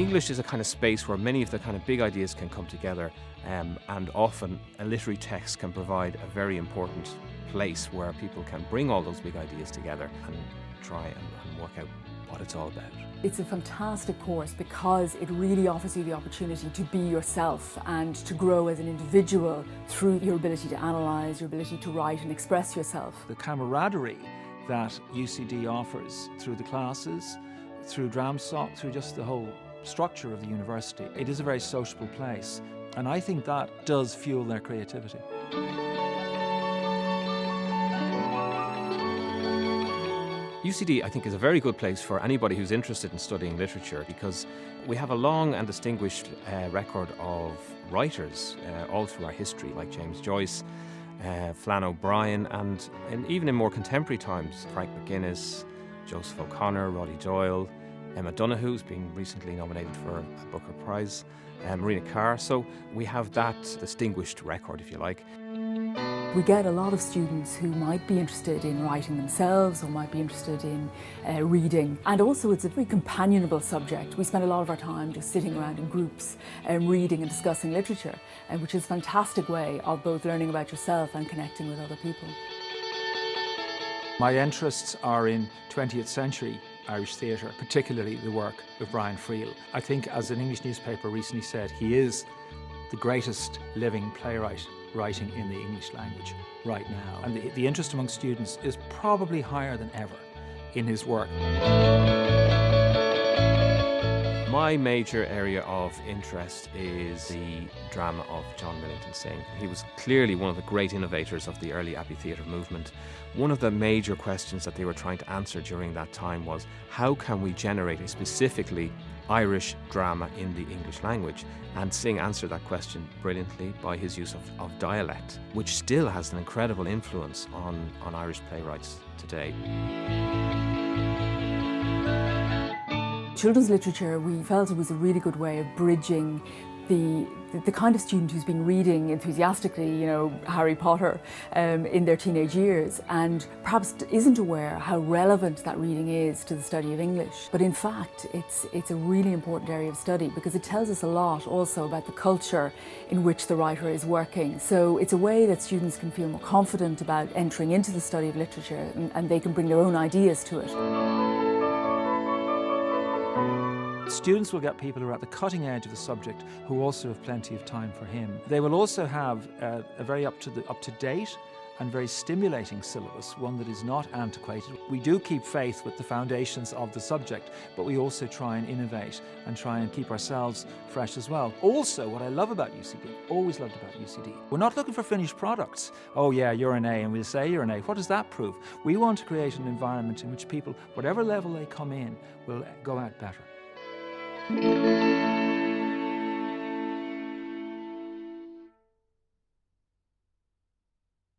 English is a kind of space where many of the kind of big ideas can come together, and often a literary text can provide a very important place where people can bring all those big ideas together and try and work out what it's all about. It's a fantastic course because it really offers you the opportunity to be yourself and to grow as an individual through your ability to analyse, your ability to write and express yourself. The camaraderie that UCD offers through the classes, through DramSoc, through just the whole structure of the university, it is a very sociable place, and I think that does fuel their creativity. UCD, I think, is a very good place for anybody who's interested in studying literature, because we have a long and distinguished record of writers all through our history, like James Joyce, Flann O'Brien, and even in more contemporary times, Frank McGuinness, Joseph O'Connor, Roddy Doyle, Emma Donoghue, who's been recently nominated for a Booker Prize, Marina Carr. So we have that distinguished record, if you like. We get a lot of students who might be interested in writing themselves or might be interested in reading. And also it's a very companionable subject. We spend a lot of our time just sitting around in groups reading and discussing literature, which is a fantastic way of both learning about yourself and connecting with other people. My interests are in 20th century Irish theatre, particularly the work of Brian Friel. I think, as an English newspaper recently said, he is the greatest living playwright writing in the English language right now. And the interest among students is probably higher than ever in his work. My major area of interest is the drama of John Millington Synge. He was clearly one of the great innovators of the early amphitheatre movement. One of the major questions that they were trying to answer during that time was, how can we generate a specifically Irish drama in the English language? And Synge answered that question brilliantly by his use of dialect, which still has an incredible influence on Irish playwrights today. Children's literature, we felt it was a really good way of bridging the kind of student who's been reading enthusiastically, Harry Potter in their teenage years, and perhaps isn't aware how relevant that reading is to the study of English. But in fact, it's a really important area of study because it tells us a lot also about the culture in which the writer is working. So it's a way that students can feel more confident about entering into the study of literature, and they can bring their own ideas to it. Students will get people who are at the cutting edge of the subject who also have plenty of time for him. They will also have a very up-to-date and very stimulating syllabus, one that is not antiquated. We do keep faith with the foundations of the subject, but we also try and innovate and try and keep ourselves fresh as well. Also, what I love about UCD, always loved about UCD, we're not looking for finished products. Oh yeah, you're an A, and we'll say you're an A. What does that prove? We want to create an environment in which people, whatever level they come in, will go out better.